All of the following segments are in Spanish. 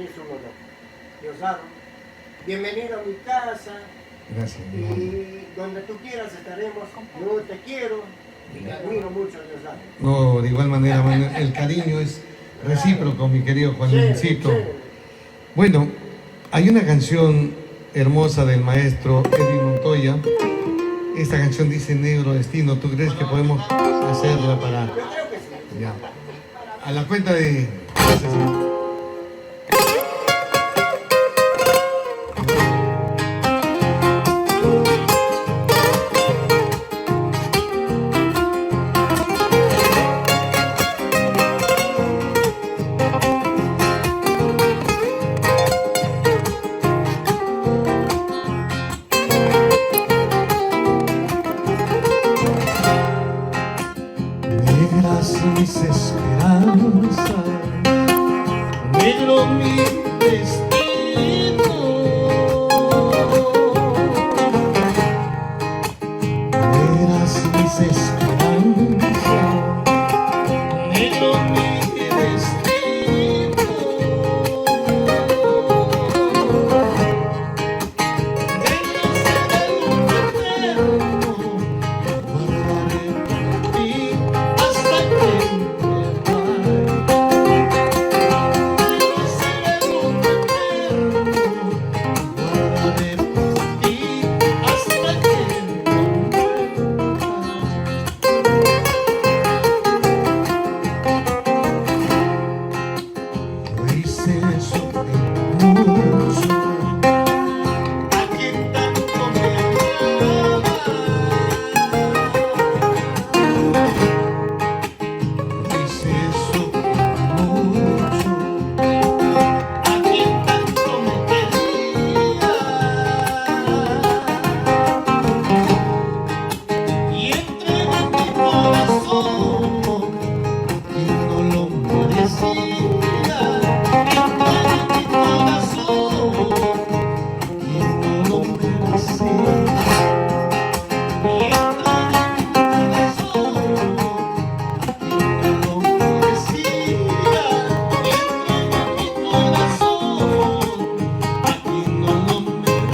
mí es un honor. Diosdado, bienvenido a mi casa. Gracias. Y donde tú quieras estaremos. Yo te quiero y te admiro mucho, Diosdado. No, de igual manera, Manuel, el cariño es recíproco, mi querido Juancito. Bueno, hay una canción hermosa del maestro Edwin Montoya. Esta canción dice Negro Destino. ¿Tú crees que podemos hacerla para...? Yo creo que sí. Ya. A la cuenta de... Negras mis esperanzas, negro mi destino. Negras mis esperanzas, negro mi destino. Negro será el eterno, guardaré por ti hasta que me vaya. Negro será el eterno, guardaré por ti hasta que me vaya. Yo hice sufrir mucho a quien tanto me amaba. Yo hice sufrir mucho a quien tanto me quería. Y entregué mi corazón y no lo merecía. Entregué mi corazón y no lo merecía. Y entregué mi corazón y no lo merecía. Y entregué mi corazón y no lo merecía.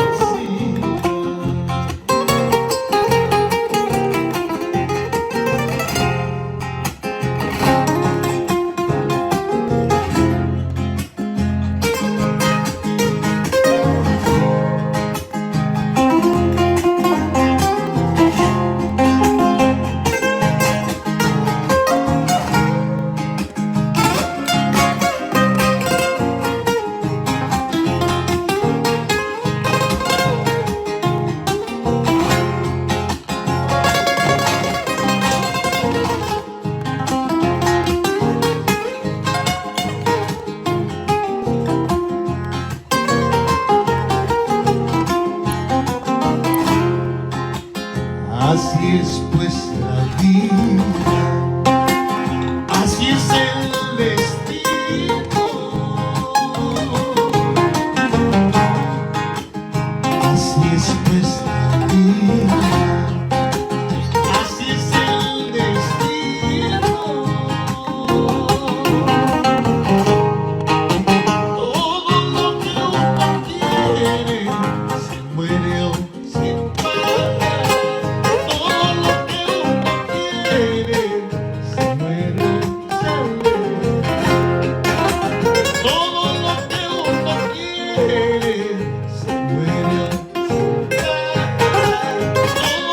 Así es pues la vida, así es el destino, así es pues la vida, así es el destino. Todo lo que uno quiere se muere o se paga. Todo lo que uno quiere se muere o se muere. Todo lo que uno quiere se muere o se paga. Todo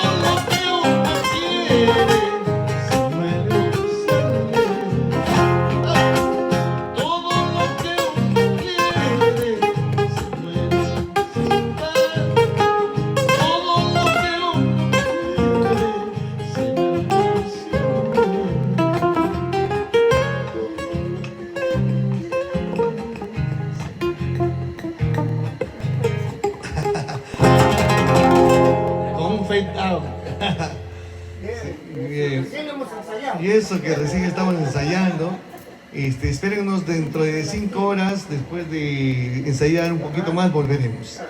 lo que uno quiere se muere o se muere. Todo lo que uno quiere se muere o se paga. Todo lo que uno quiere se muere o se muere. Confeitado. Bien. Recién hemos ensayado. Y eso que recién estamos ensayando. Espérennos dentro de 5 horas, después de ensayar un poquito más, volveremos.